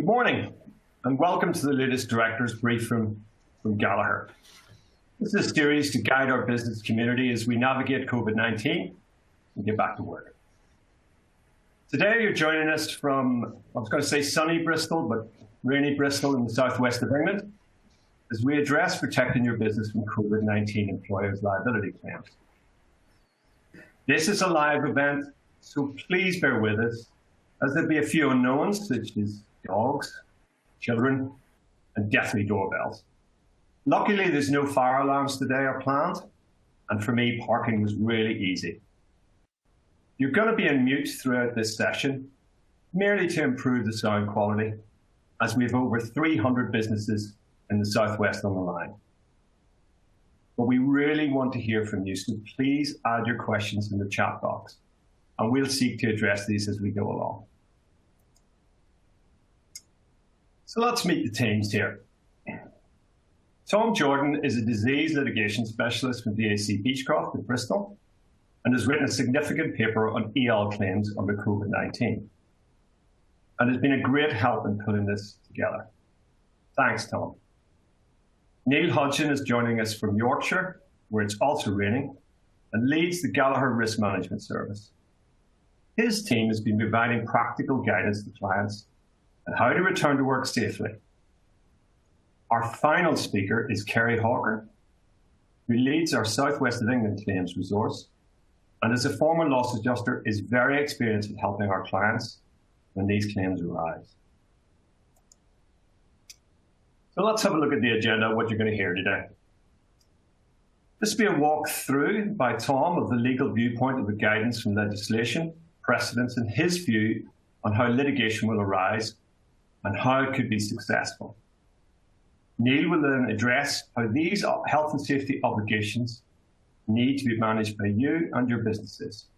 Good morning, and welcome to the latest Director's Brief from Gallagher. This is a series to guide our business community as we navigate COVID-19 and get back to work. Today, you're joining us from, I was going to say sunny Bristol, but rainy Bristol in the southwest of England, as we address protecting your business from COVID-19 employers' liability claims. This is a live event, so please bear with us, as there'll be a few unknowns, such as dogs, children, and definitely doorbells. Luckily, there's no fire alarms today or planned, and for me, parking was really easy. You're going to be on mute throughout this session, merely to improve the sound quality, as we have over 300 businesses in the southwest on the line. But we really want to hear from you, so please add your questions in the chat box, and we'll seek to address these as we go along. So let's meet the teams here. Tom Jordan is a disease litigation specialist from DAC Beachcroft in Bristol and has written a significant paper on EL claims under COVID-19 and has been a great help in putting this together. Thanks, Tom. Neil Hodgson is joining us from Yorkshire, where it's also raining, and leads the Gallagher Risk Management Service. His team has been providing practical guidance to clients on how to return to work safely. Our final speaker is Kerry, who leads our Southwest of England claims resource, and as a former loss adjuster is very experienced in helping our clients when these claims arise. So let's have a look at the agenda of what you're going to hear today. This will be a walk through by Tom of the legal viewpoint of the guidance from legislation, precedents, and his view on how litigation will arise and how it could be successful. Neil will then address how these health and safety obligations need to be managed by you and your businesses.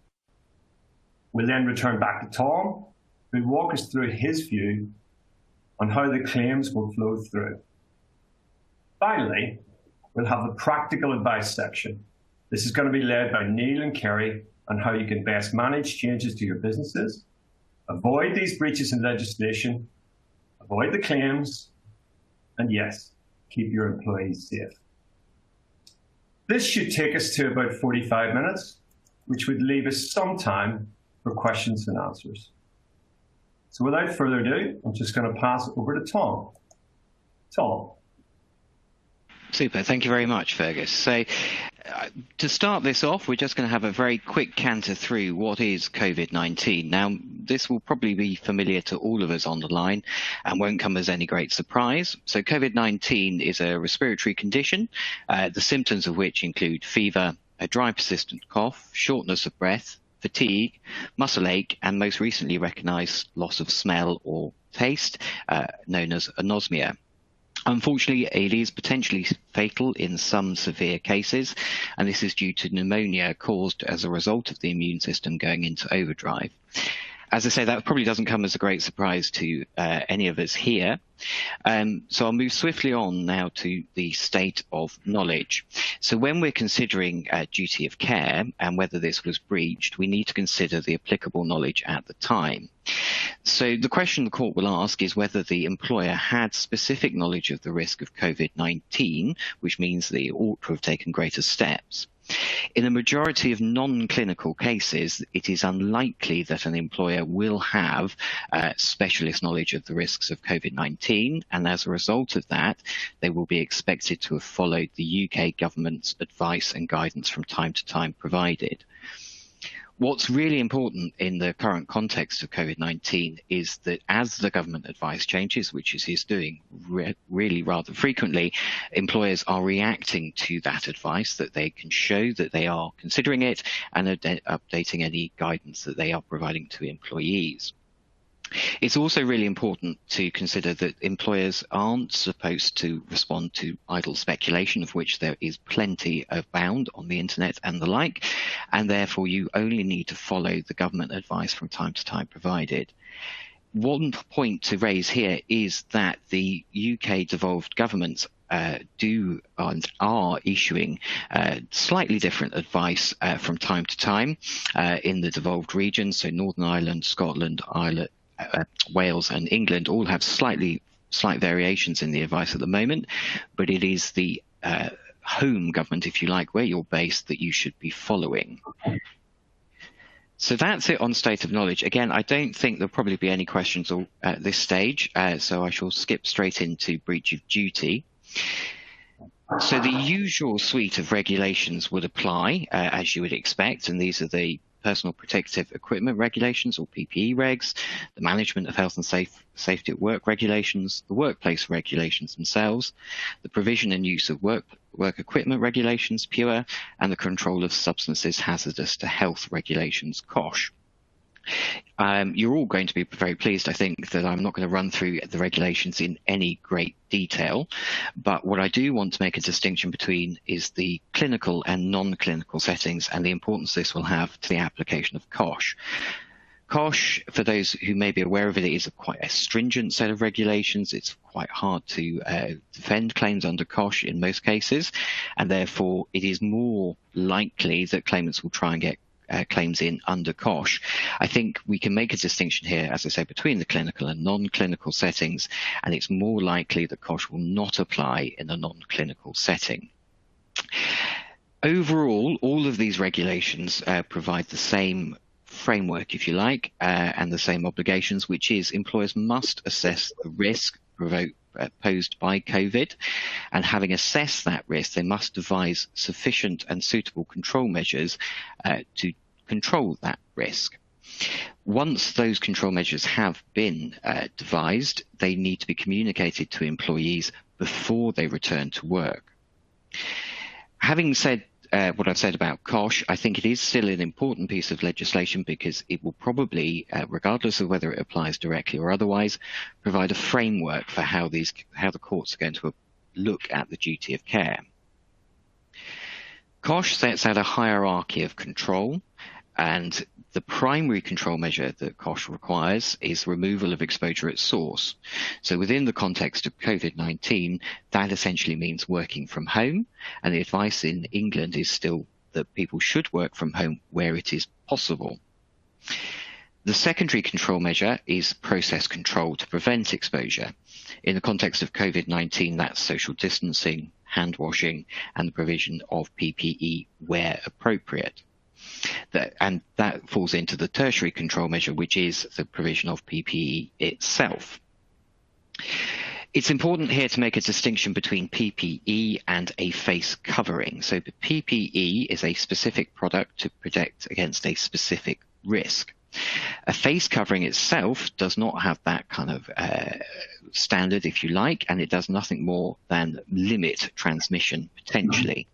We'll then return back to Tom, who will walk us through his view on how the claims will flow through. Finally, we'll have the practical advice section. This is going to be led by Neil and Kerry on how you can best manage changes to your businesses, avoid these breaches in legislation, avoid the claims, and yes, keep your employees safe. This should take us to about 45 minutes, which would leave us some time for questions and answers. So without further ado, I'm just going to pass it over to Tom. Tom. Super. Thank you very much, Fergus. So to start this off, we're just going to have a very quick canter through what is COVID-19. Now, this will probably be familiar to all of us on the line and won't come as any great surprise. So COVID-19 is a respiratory condition, the symptoms of which include fever, a dry persistent cough, shortness of breath, fatigue, muscle ache, and most recently recognized loss of smell or taste, known as anosmia. Unfortunately, it is potentially fatal in some severe cases, and this is due to pneumonia caused as a result of the immune system going into overdrive. As I say, that probably doesn't come as a great surprise to any of us here. So I'll move swiftly on now to the state of knowledge. So when we're considering duty of care and whether this was breached, we need to consider the applicable knowledge at the time. So the question the court will ask is whether the employer had specific knowledge of the risk of COVID-19, which means they ought to have taken greater steps. In a majority of non-clinical cases, it is unlikely that an employer will have specialist knowledge of the risks of COVID-19, and as a result of that, they will be expected to have followed the UK government's advice and guidance from time to time provided. What's really important in the current context of COVID-19 is that as the government advice changes, which it is doing really rather frequently, employers are reacting to that advice, that they can show that they are considering it and updating any guidance that they are providing to employees. It's also really important to consider that employers aren't supposed to respond to idle speculation, of which there is plenty abound on the internet and the like, and therefore you only need to follow the government advice from time to time provided. One point to raise here is that the UK devolved governments do and are issuing slightly different advice from time to time in the devolved regions, so Northern Ireland, Scotland, Wales and England all have slight variations in the advice at the moment, but it is the home government, if you like, where you're based, that you should be following. So that's it on state of knowledge. Again, I don't think there'll probably be any questions at this stage, so I shall skip straight into breach of duty. So the usual suite of regulations would apply, as you would expect, and these are the personal protective equipment regulations, or PPE regs, the management of health and safety at work regulations, the workplace regulations themselves, the provision and use of work equipment regulations, PUR, and the control of substances hazardous to health regulations, COSH. You're all going to be very pleased, I think, that I'm not going to run through the regulations in any great detail, but what I do want to make a distinction between is the clinical and non-clinical settings and the importance this will have to the application of COSH. COSH, for those who may be aware of it, is quite a stringent set of regulations. It's quite hard to defend claims under COSH in most cases, and therefore it is more likely that claimants will try and get claims in under COSH. I think we can make a distinction here, as I say, between the clinical and non-clinical settings, and it's more likely that COSH will not apply in a non-clinical setting. Overall, all of these regulations provide the same framework, if you like, and the same obligations, which is employers must assess the risk posed by COVID, and having assessed that risk, they must devise sufficient and suitable control measures to control that risk. Once those control measures have been devised, they need to be communicated to employees before they return to work. Having said what I've said about COSH, I think it is still an important piece of legislation because it will probably, regardless of whether it applies directly or otherwise, provide a framework for how the courts are going to look at the duty of care. COSH sets out a hierarchy of control, and the primary control measure that COSH requires is removal of exposure at source. So within the context of COVID-19, that essentially means working from home, and the advice in England is still that people should work from home where it is possible. The secondary control measure is process control to prevent exposure. In the context of COVID-19, that's social distancing, hand washing, and the provision of PPE where appropriate. And that falls into the tertiary control measure, which is the provision of PPE itself. It's important here to make a distinction between PPE and a face covering. So the PPE is a specific product to protect against a specific risk. A face covering itself does not have that kind of standard, if you like, and it does nothing more than limit transmission potentially.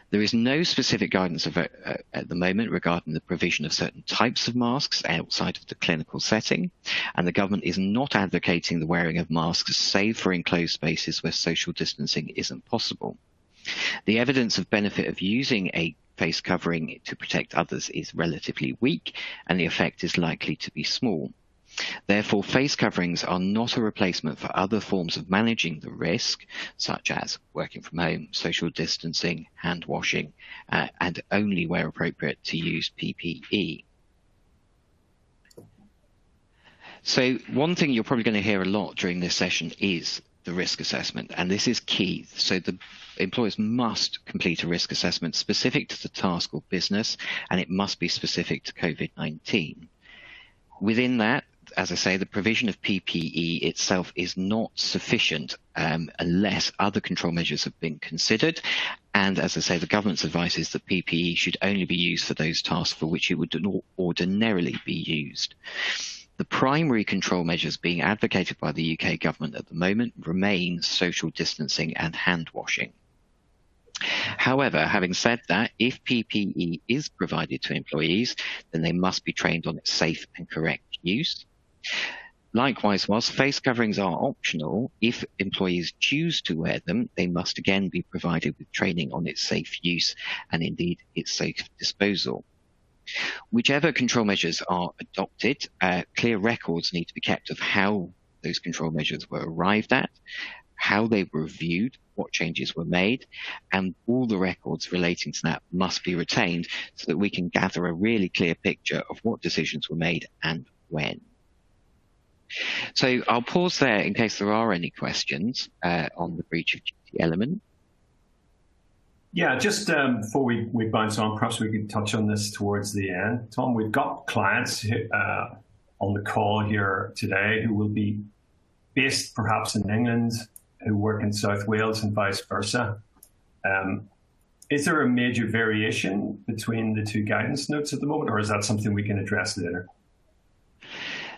There is no specific guidance at the moment regarding the provision of certain types of masks outside of the clinical setting, and the government is not advocating the wearing of masks save for enclosed spaces where social distancing isn't possible. The evidence of benefit of using a face covering to protect others is relatively weak, and the effect is likely to be small. Therefore, face coverings are not a replacement for other forms of managing the risk, such as working from home, social distancing, hand washing, and only where appropriate to use PPE. So one thing you're probably going to hear a lot during this session is the risk assessment, and this is key. So the employers must complete a risk assessment specific to the task or business, and it must be specific to COVID-19. Within that, as I say, the provision of PPE itself is not sufficient unless other control measures have been considered. And as I say, the government's advice is that PPE should only be used for those tasks for which it would ordinarily be used. The primary control measures being advocated by the UK government at the moment remain social distancing and hand washing. However, having said that, if PPE is provided to employees, then they must be trained on its safe and correct use. Likewise, whilst face coverings are optional, if employees choose to wear them, they must again be provided with training on its safe use and indeed its safe disposal. Whichever control measures are adopted, clear records need to be kept of how those control measures were arrived at, how they were reviewed, what changes were made, and all the records relating to that must be retained so that we can gather a really clear picture of what decisions were made and when. So I'll pause there in case there are any questions on the breach of duty element. Yeah, just before we bounce on, perhaps we could touch on this towards the end. Tom, we've got clients on the call here today who will be based perhaps in England, who work in South Wales and vice versa. Is there a major variation between the two guidance notes at the moment, or is that something we can address later?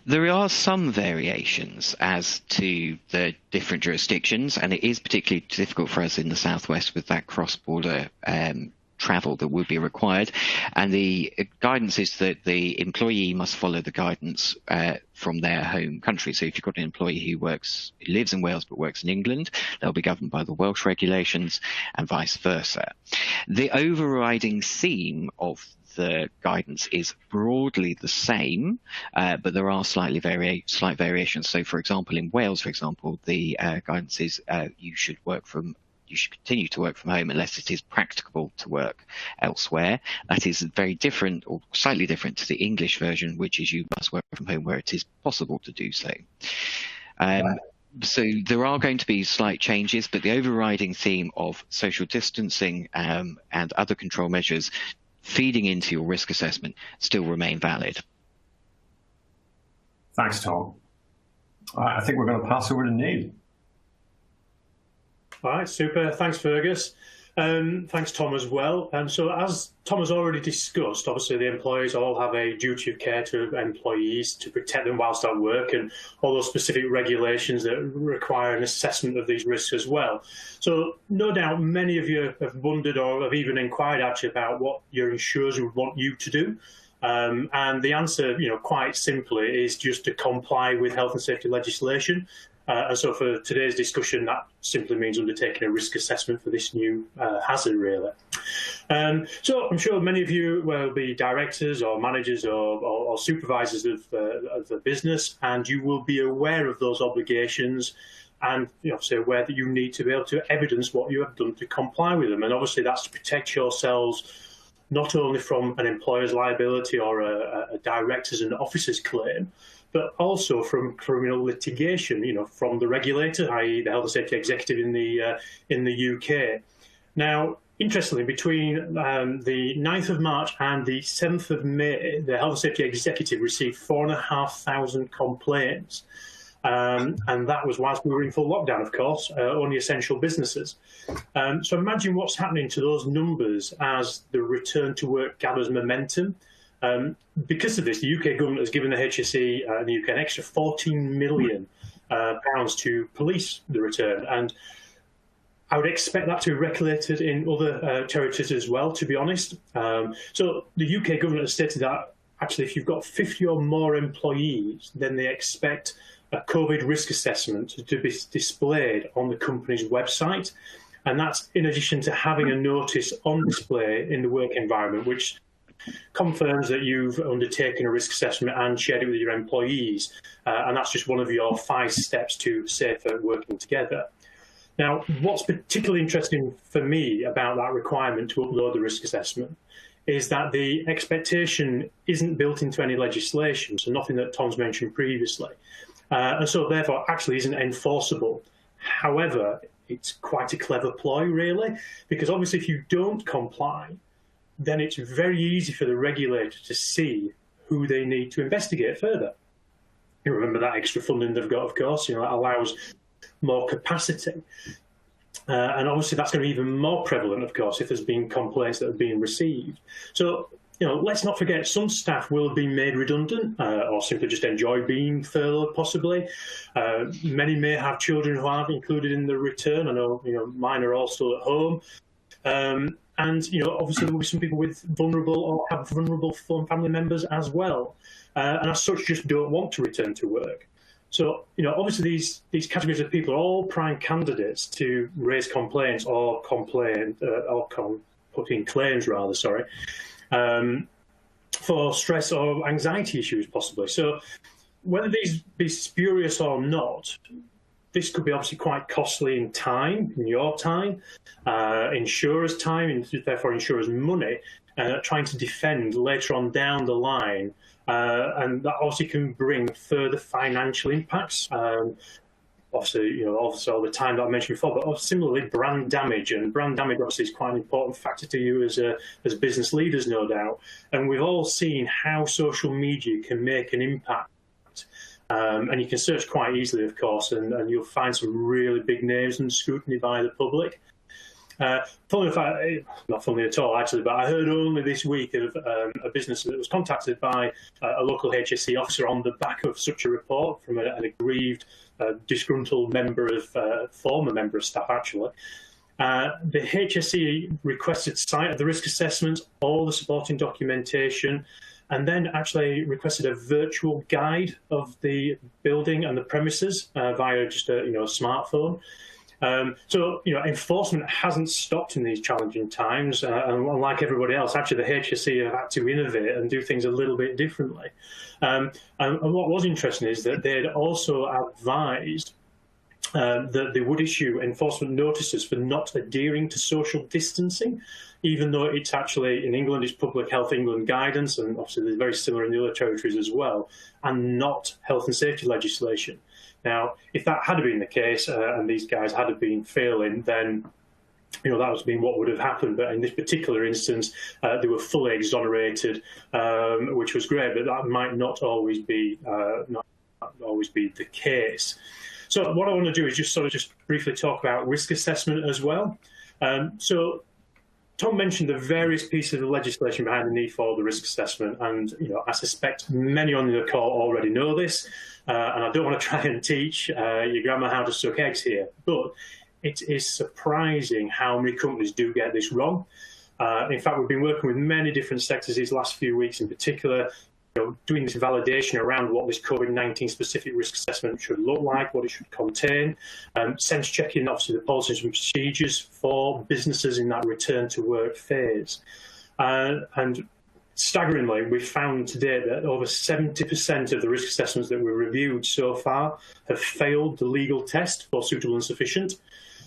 There are some variations as to the different jurisdictions, and it is particularly difficult for us in the Southwest with that cross-border travel that would be required. And the guidance is that the employee must follow the guidance from their home country. So if you've got an employee who lives in Wales but works in England, they'll be governed by the Welsh regulations and vice versa. The overriding theme of the guidance is broadly the same, but there are slight variations. So, for example, in Wales, the guidance is you should continue to work from home unless it is practicable to work elsewhere. That is very different, or slightly different, to the English version, which is you must work from home where it is possible to do so. So there are going to be slight changes, but the overriding theme of social distancing and other control measures feeding into your risk assessment still remain valid. Thanks, Tom. I think we're going to pass over to Neil. All right, super. Thanks, Fergus. Thanks, Tom, as well. So as Tom has already discussed, obviously the employers all have a duty of care to employees to protect them whilst at work, and all those specific regulations that require an assessment of these risks as well. So no doubt many of you have wondered or have even inquired actually about what your insurers would want you to do. And the answer, quite simply, is just to comply with health and safety legislation. And so for today's discussion, that simply means undertaking a risk assessment for this new hazard, really. So I'm sure many of you will be directors or managers or supervisors of the business, and you will be aware of those obligations and obviously aware that you need to be able to evidence what you have done to comply with them. And obviously that's to protect yourselves not only from an employer's liability or a director's and officer's claim, but also from criminal litigation, from the regulator, i.e. the Health and Safety Executive in the UK. Now, interestingly, between the 9th of March and the 7th of May, the Health and Safety Executive received 4,500 complaints. And that was whilst we were in full lockdown, of course, only essential businesses. So imagine what's happening to those numbers as the return to work gathers momentum. Because of this, the UK government has given the HSE and the UK an extra £14 million to police the return. And I would expect that to be regulated in other territories as well, to be honest. So the UK government has stated that actually if you've got 50 or more employees, then they expect a COVID risk assessment to be displayed on the company's website. And that's in addition to having a notice on display in the work environment, which confirms that you've undertaken a risk assessment and shared it with your employees. And that's just one of your 5 steps to safer working together. Now, what's particularly interesting for me about that requirement to upload the risk assessment is that the expectation isn't built into any legislation, so nothing that Tom's mentioned previously. And so therefore actually isn't enforceable. However, it's quite a clever ploy, really, because obviously if you don't comply, then it's very easy for the regulator to see who they need to investigate further. You remember that extra funding they've got, of course, that allows more capacity. And obviously that's going to be even more prevalent, of course, if there's been complaints that have been received. So, let's not forget some staff will be made redundant or simply just enjoy being furloughed, possibly. Many may have children who aren't included in the return. I know, mine are all still at home. And, obviously there will be some people with vulnerable or have vulnerable family members as well. And as such, just don't want to return to work. So, obviously these categories of people are all prime candidates to raise complaints or put in claims, rather, sorry, for stress or anxiety issues, possibly. So whether these be spurious or not, this could be obviously quite costly in time, in your time, insurers' time, and therefore insurers' money, trying to defend later on down the line. And that obviously can bring further financial impacts. Obviously, also all the time that I mentioned before, but similarly, brand damage. And brand damage obviously is quite an important factor to you as business leaders, no doubt. And we've all seen how social media can make an impact. And you can search quite easily, of course, and you'll find some really big names and scrutiny by the public. Funnily, not funnily at all, actually, but I heard only this week of a business that was contacted by a local HSE officer on the back of such a report from an aggrieved, disgruntled former member of staff, actually. The HSE requested sight of the risk assessment, all the supporting documentation, and then actually requested a virtual guide of the building and the premises via just a smartphone. So, enforcement hasn't stopped in these challenging times. And like everybody else, actually, the HSE have had to innovate and do things a little bit differently. And what was interesting is that they'd also advised that they would issue enforcement notices for not adhering to social distancing, even though it's actually, in England, it's Public Health England guidance, and obviously they're very similar in the other territories as well, and not health and safety legislation. Now, if that had been the case and these guys had been failing, then that would have been what would have happened. But in this particular instance, they were fully exonerated, which was great. But that might not always be the case. So what I want to do is just briefly talk about risk assessment as well. So Tom mentioned the various pieces of the legislation behind the need for the risk assessment, and I suspect many on the call already know this, and I don't want to try and teach your grandma how to suck eggs here, but it is surprising how many companies do get this wrong. In fact, we've been working with many different sectors these last few weeks in particular, doing this validation around what this COVID-19 specific risk assessment should look like, what it should contain, sense checking obviously the policies and procedures for businesses in that return to work phase. And staggeringly, we've found today that over 70% of the risk assessments that were reviewed so far have failed the legal test for suitable and sufficient.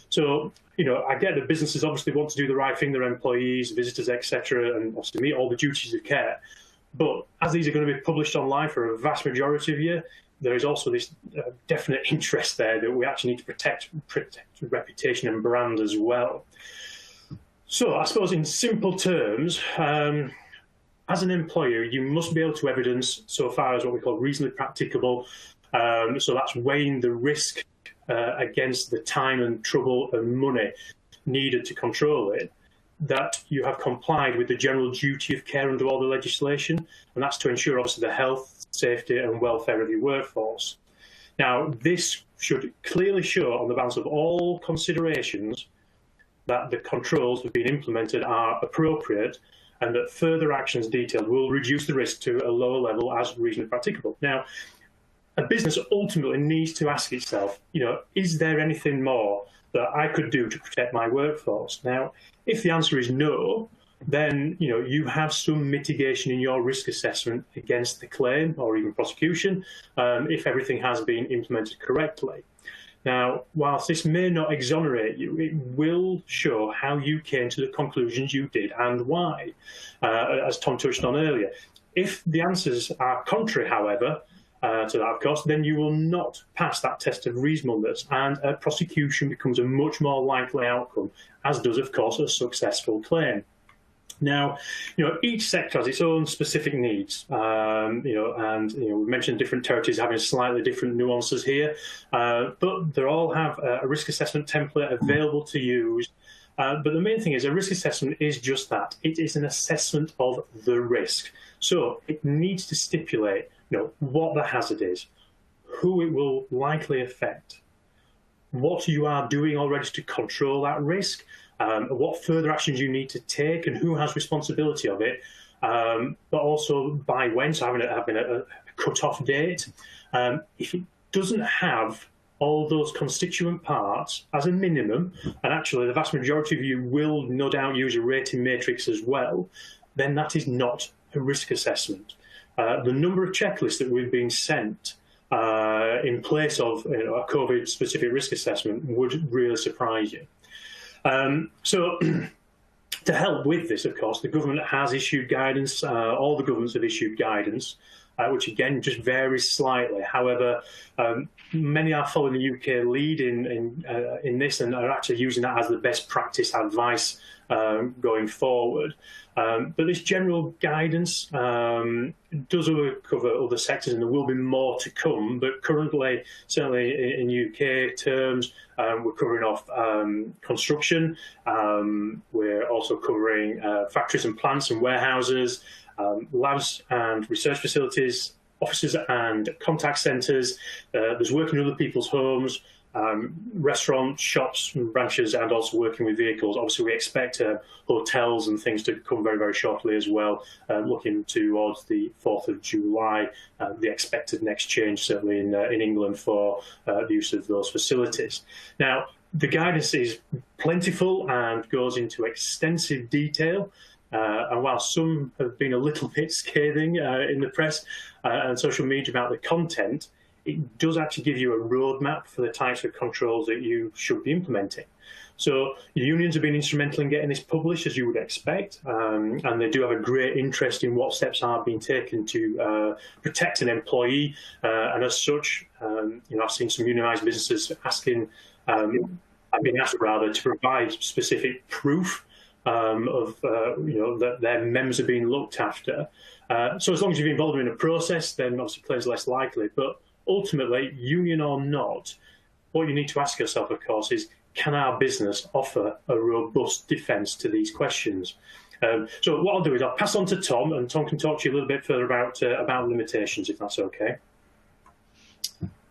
So, I get that businesses obviously want to do the right thing, their employees, visitors, etc., and obviously meet all the duties of care. But as these are going to be published online for a vast majority of you, there is also this definite interest there that we actually need to protect reputation and brand as well. So I suppose in simple terms, as an employer, you must be able to evidence so far as what we call reasonably practicable. So that's weighing the risk against the time and trouble and money needed to control it, that you have complied with the general duty of care under all the legislation, and that's to ensure obviously the health, safety and welfare of your workforce. Now, this should clearly show on the balance of all considerations that the controls that have been implemented are appropriate, and that further actions detailed will reduce the risk to a lower level as reasonably practicable. Now, a business ultimately needs to ask itself, is there anything more that I could do to protect my workforce? Now, if the answer is no, then you have some mitigation in your risk assessment against the claim or even prosecution if everything has been implemented correctly. Now, whilst this may not exonerate you, it will show how you came to the conclusions you did and why, as Tom touched on earlier. If the answers are contrary, however, to that, of course, then you will not pass that test of reasonableness, and a prosecution becomes a much more likely outcome, as does, of course, a successful claim. Now, each sector has its own specific needs, and we've mentioned different territories having slightly different nuances here, but they all have a risk assessment template available to use. But the main thing is a risk assessment is just that. It is an assessment of the risk. So it needs to stipulate what the hazard is, who it will likely affect, what you are doing already to control that risk, what further actions you need to take, and who has responsibility of it, but also by when, so having a cut-off date. If it doesn't have all those constituent parts as a minimum, and actually the vast majority of you will no doubt use a rating matrix as well, then that is not a risk assessment. The number of checklists that we've been sent, in place of a COVID-specific risk assessment would really surprise you. So to help with this, of course, the government has issued guidance. All the governments have issued guidance, which again just varies slightly. However, many are following the UK lead in this and are actually using that as the best practice advice going forward. But this general guidance does cover other sectors, and there will be more to come. But currently, certainly in UK terms, we're covering off construction. We're also covering factories and plants and warehouses, labs and research facilities, offices and contact centres. There's working in other people's homes, restaurants, shops, and branches, and also working with vehicles. Obviously, we expect hotels and things to come very, very shortly as well, looking towards the 4th of July, the expected next change, certainly in England, for the use of those facilities. Now, the guidance is plentiful and goes into extensive detail. And while some have been a little bit scathing in the press and social media about the content, it does actually give you a roadmap for the types of controls that you should be implementing. So unions have been instrumental in getting this published, as you would expect, and they do have a great interest in what steps are being taken to protect an employee. And as such, I've seen some unionised businesses asking, I've been asked rather, to provide specific proof that their members are being looked after. So as long as you've involved them in a process, then obviously claims less likely. But ultimately, union or not, what you need to ask yourself, of course, is can our business offer a robust defence to these questions? So what I'll do is I'll pass on to Tom, and Tom can talk to you a little bit further about limitations, if that's okay.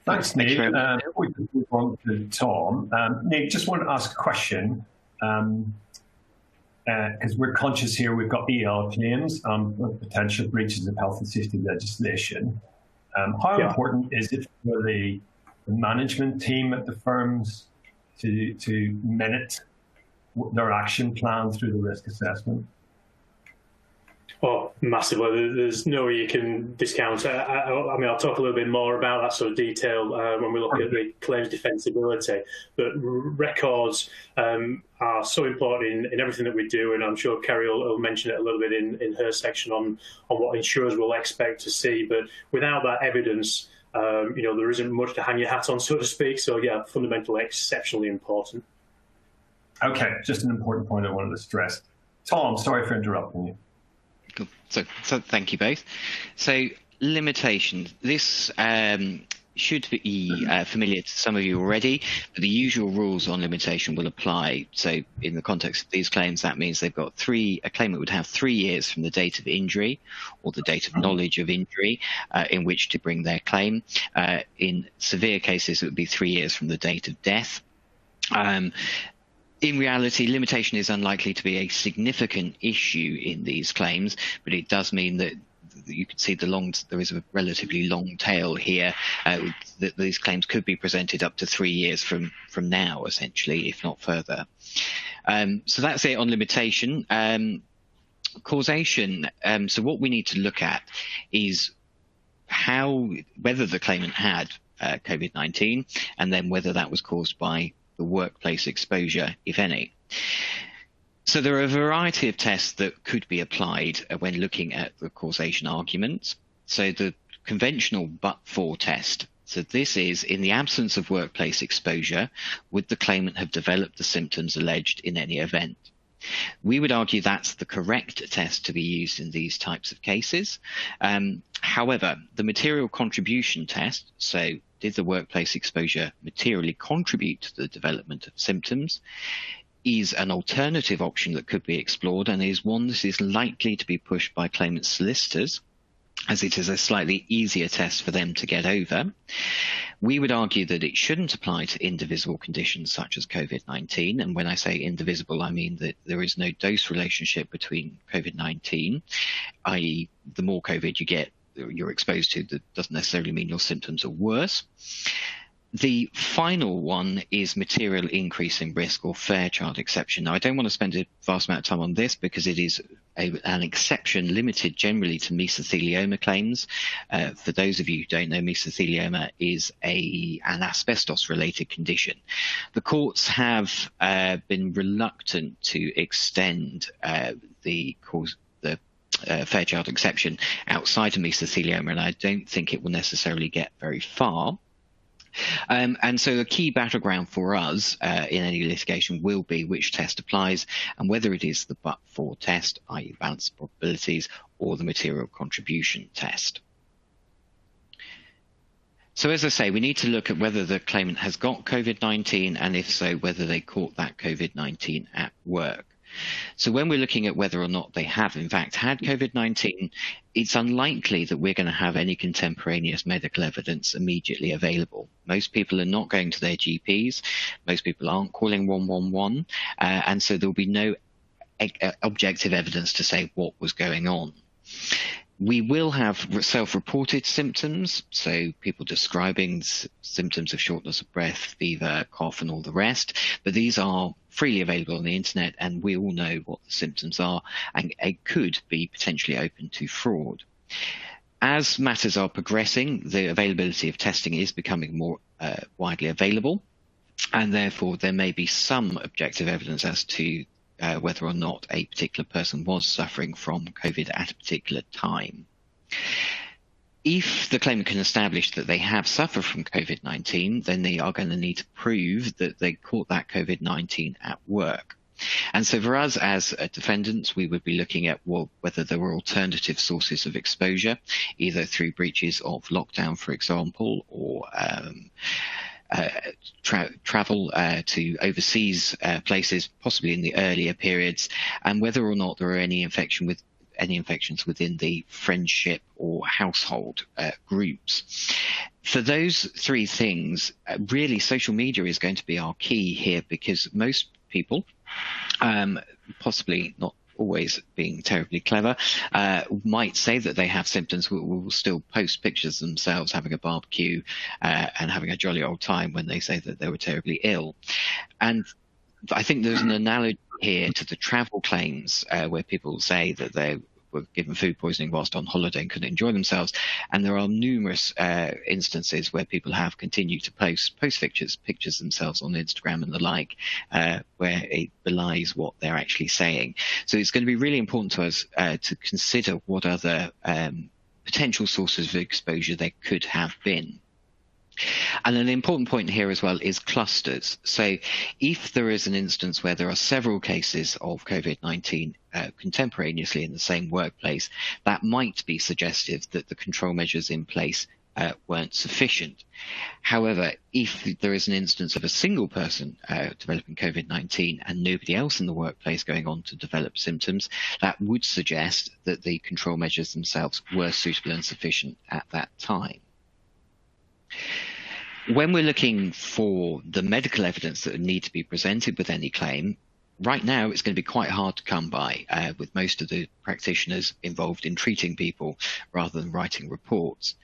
Thanks, Nick. Before we move on to Tom, Nick, just want to ask a question. Because we're conscious here, we've got EL claims and potential breaches of health and safety legislation. How important is it for the management team at the firms to minute their action plan through the risk assessment? Oh, massively. There's no way you can discount it. I mean, I'll talk a little bit more about that sort of detail when we look at the claims defensibility. But records are so important in everything that we do, and I'm sure Kerry will mention it a little bit in her section on what insurers will expect to see. But without that evidence, there isn't much to hang your hat on, so to speak. So, yeah, fundamentally, exceptionally important. Okay, just an important point I wanted to stress. Tom, sorry for interrupting you. Cool. So thank you both. So limitations. This should be familiar to some of you already, but the usual rules on limitation will apply. So in the context of these claims, that means they've got a claimant would have 3 years from the date of injury or the date of knowledge of injury in which to bring their claim. In severe cases, it would be 3 years from the date of death. In reality, limitation is unlikely to be a significant issue in these claims, but it does mean that you can see there is a relatively long tail here, that these claims could be presented up to 3 years from now, essentially, if not further. So that's it on limitation. Causation. So what we need to look at is whether the claimant had COVID-19, and then whether that was caused by the workplace exposure, if any. So there are a variety of tests that could be applied when looking at the causation arguments. So the conventional but-for test. So this is, in the absence of workplace exposure, would the claimant have developed the symptoms alleged in any event? We would argue that's the correct test to be used in these types of cases. However, the material contribution test, so did the workplace exposure materially contribute to the development of symptoms, is an alternative option that could be explored, and is one that is likely to be pushed by claimant solicitors, as it is a slightly easier test for them to get over. We would argue that it shouldn't apply to indivisible conditions such as COVID-19. And when I say indivisible, I mean that there is no dose relationship between COVID-19, i.e. the more COVID you're exposed to, that doesn't necessarily mean your symptoms are worse. The final one is material increase in risk, or Fairchild exception. Now, I don't want to spend a vast amount of time on this because it is an exception limited generally to mesothelioma claims. For those of you who don't know, mesothelioma is an asbestos-related condition. The courts have been reluctant to extend the Fairchild exception outside of mesothelioma, and I don't think it will necessarily get very far. And so a key battleground for us in any litigation will be which test applies and whether it is the but-for test, i.e. balance of probabilities, or the material contribution test. So as I say, we need to look at whether the claimant has got COVID-19, and if so, whether they caught that COVID-19 at work. So when we're looking at whether or not they have in fact had COVID-19, it's unlikely that we're going to have any contemporaneous medical evidence immediately available. Most people are not going to their GPs. Most people aren't calling 111. And so there'll be no objective evidence to say what was going on. We will have self-reported symptoms, so people describing symptoms of shortness of breath, fever, cough, and all the rest. But these are freely available on the internet, and we all know what the symptoms are, and it could be potentially open to fraud. As matters are progressing, the availability of testing is becoming more widely available, and therefore there may be some objective evidence as to whether or not a particular person was suffering from COVID at a particular time. If the claimant can establish that they have suffered from COVID-19, then they are going to need to prove that they caught that COVID-19 at work. And so for us as defendants, we would be looking at whether there were alternative sources of exposure, either through breaches of lockdown, for example, or travel to overseas places, possibly in the earlier periods, and whether or not there are any infections within the friendship or household groups. For those three things, really social media is going to be our key here, because most people, possibly not always being terribly clever, might say that they have symptoms, will still post pictures themselves having a barbecue and having a jolly old time when they say that they were terribly ill. And I think there's an analogy here to the travel claims where people say that they were given food poisoning whilst on holiday and couldn't enjoy themselves. And there are numerous instances where people have continued to post pictures themselves on Instagram and the like, where it belies what they're actually saying. So it's going to be really important to us to consider what other potential sources of exposure there could have been. And an important point here as well is clusters. So if there is an instance where there are several cases of COVID-19 contemporaneously in the same workplace, that might be suggestive that the control measures in place weren't sufficient. However, if there is an instance of a single person developing COVID-19 and nobody else in the workplace going on to develop symptoms, that would suggest that the control measures themselves were suitable and sufficient at that time. When we're looking for the medical evidence that would need to be presented with any claim, right now it's going to be quite hard to come by, with most of the practitioners involved in treating people rather than writing reports.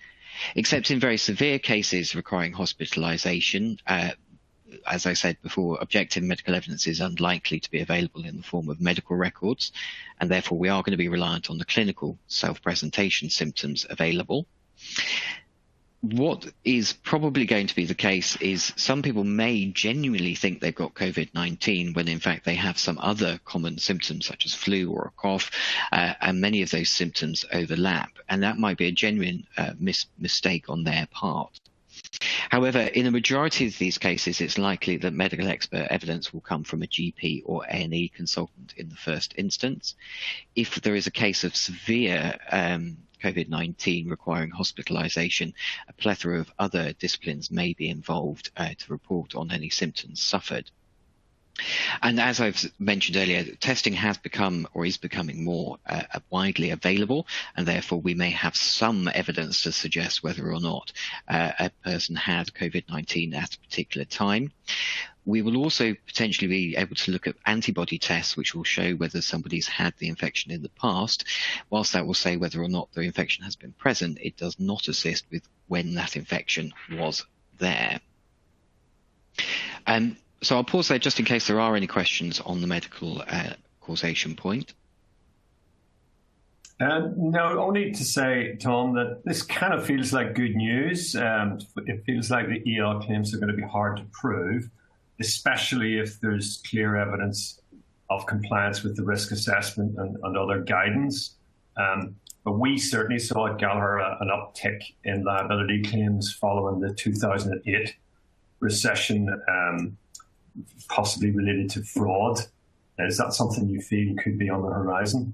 Except in very severe cases requiring hospitalization, as I said before, objective medical evidence is unlikely to be available in the form of medical records, and therefore we are going to be reliant on the clinical self-presentation symptoms available. What is probably going to be the case is some people may genuinely think they've got COVID-19 when in fact they have some other common symptoms such as flu or a cough, and many of those symptoms overlap, and that might be a genuine mistake on their part. However, in a majority of these cases, it's likely that medical expert evidence will come from a GP or A&E consultant in the first instance. If there is a case of severe COVID-19 requiring hospitalization, a plethora of other disciplines may be involved to report on any symptoms suffered. And as I've mentioned earlier, testing has become or is becoming more widely available, and therefore we may have some evidence to suggest whether or not a person had COVID-19 at a particular time. We will also potentially be able to look at antibody tests, which will show whether somebody's had the infection in the past. Whilst that will say whether or not the infection has been present, it does not assist with when that infection was there. So I'll pause there just in case there are any questions on the medical causation point. No, only to say, Tom, that this kind of feels like good news. It feels like the EL claims are going to be hard to prove, especially if there's clear evidence of compliance with the risk assessment and other guidance. But we certainly saw at Gallagher an uptick in liability claims following the 2008 recession, possibly related to fraud. Is that something you feel could be on the horizon?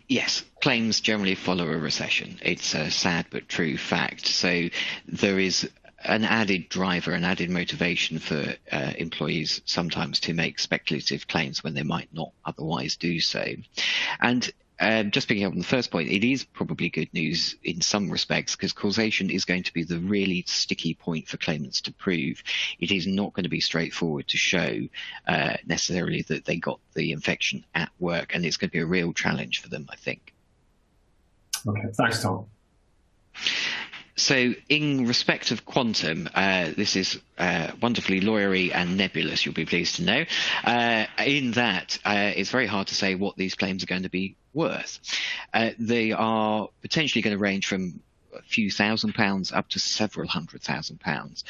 Yes, claims generally follow a recession. It's a sad but true fact. So there is an added driver, an added motivation for employees sometimes to make speculative claims when they might not otherwise do so. And just picking up on the first point, it is probably good news in some respects because causation is going to be the really sticky point for claimants to prove. It is not going to be straightforward to show necessarily that they got the infection at work, and it's going to be a real challenge for them, I think. Okay, thanks, Tom. So in respect of quantum, this is wonderfully lawyery and nebulous, you'll be pleased to know, in that it's very hard to say what these claims are going to be worth. They are potentially going to range from a few £1,000s up to several £100,000.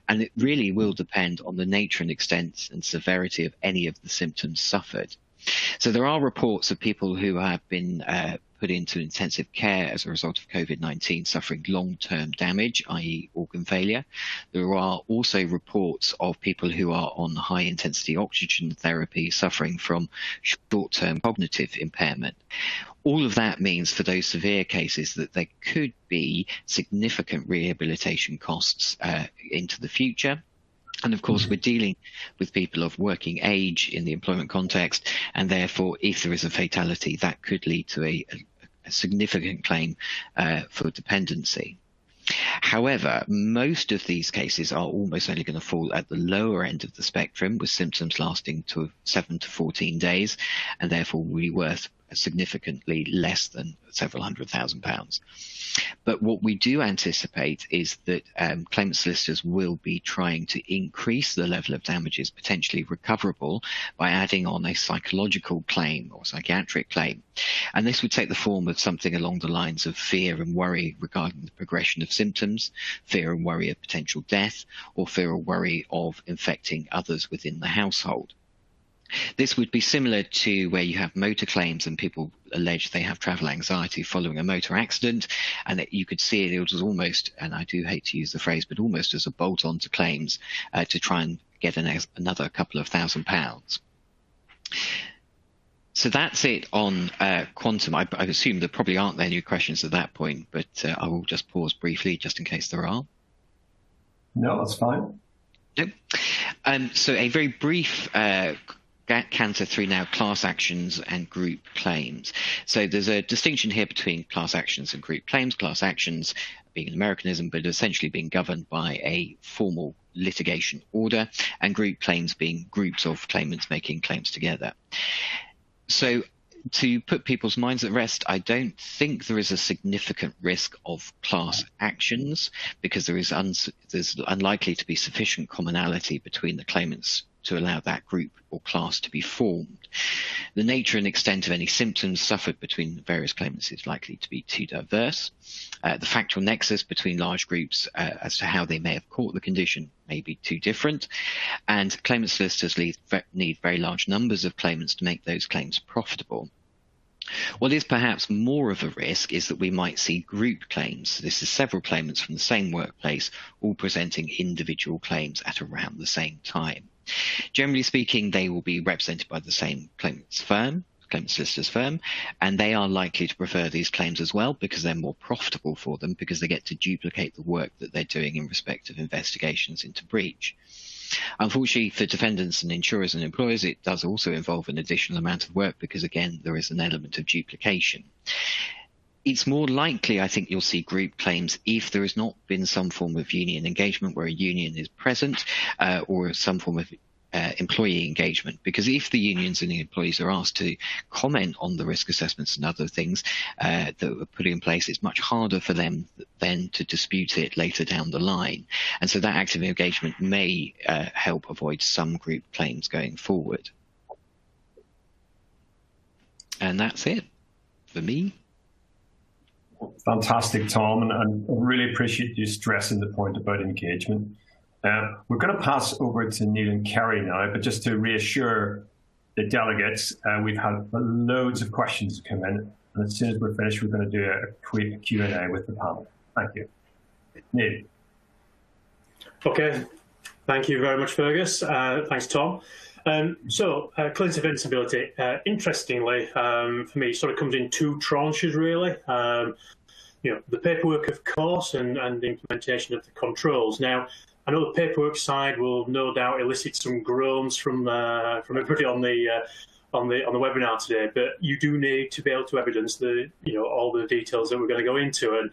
And it really will depend on the nature and extent and severity of any of the symptoms suffered. So there are reports of people who have been put into intensive care as a result of COVID-19 suffering long-term damage, i.e. organ failure. There are also reports of people who are on high-intensity oxygen therapy suffering from short-term cognitive impairment. All of that means for those severe cases that there could be significant rehabilitation costs into the future. And of course, we're dealing with people of working age in the employment context, and therefore, if there is a fatality, that could lead to a significant claim for dependency. However, most of these cases are almost only going to fall at the lower end of the spectrum, with symptoms lasting to 7 to 14 days, and therefore will be worth significantly less than several £100,000. But what we do anticipate is that claimant solicitors will be trying to increase the level of damages potentially recoverable by adding on a psychological claim or psychiatric claim. And this would take the form of something along the lines of fear and worry regarding the progression of symptoms, fear and worry of potential death, or fear or worry of infecting others within the household. This would be similar to where you have motor claims and people allege they have travel anxiety following a motor accident, and that you could see it was almost, and I do hate to use the phrase, but almost as a bolt-on to claims to try and get another couple of £1,000s. So that's it on quantum. I assume there probably aren't any questions at that point, but I will just pause briefly just in case there are. No, that's fine. Nope. So a very brief canter through now class actions and group claims. So there's a distinction here between class actions and group claims. Class actions being an Americanism, but essentially being governed by a formal litigation order, and group claims being groups of claimants making claims together. So to put people's minds at rest, I don't think there is a significant risk of class actions because there's unlikely to be sufficient commonality between the claimants to allow that group or class to be formed. The nature and extent of any symptoms suffered between the various claimants is likely to be too diverse. The factual nexus between large groups as to how they may have caught the condition may be too different, and claimant solicitors need very large numbers of claimants to make those claims profitable. What is perhaps more of a risk is that we might see group claims. So this is several claimants from the same workplace all presenting individual claims at around the same time. Generally speaking, they will be represented by the same claimant solicitor's firm, and they are likely to prefer these claims as well because they're more profitable for them because they get to duplicate the work that they're doing in respect of investigations into breach. Unfortunately, for defendants and insurers and employers, it does also involve an additional amount of work because, again, there is an element of duplication. It's more likely, I think, you'll see group claims if there has not been some form of union engagement where a union is present or some form of employee engagement, because if the unions and the employees are asked to comment on the risk assessments and other things that were put in place, it's much harder for them then to dispute it later down the line. And so that active engagement may help avoid some group claims going forward. And that's it for me. Fantastic, Tom, and I really appreciate you stressing the point about engagement. We're going to pass over to Neil and Kerry now, but just to reassure the delegates, we've had loads of questions come in, and as soon as we're finished, we're going to do a quick Q&A with the panel. Thank you. Neil. Okay, thank you very much, Fergus. Thanks, Tom. So, claims defensibility, interestingly, for me, sort of comes in two tranches, really. You know, the paperwork, of course, and the implementation of the controls. Now, I know the paperwork side will no doubt elicit some groans from everybody on the webinar today, but you do need to be able to evidence all the details that we're going to go into, and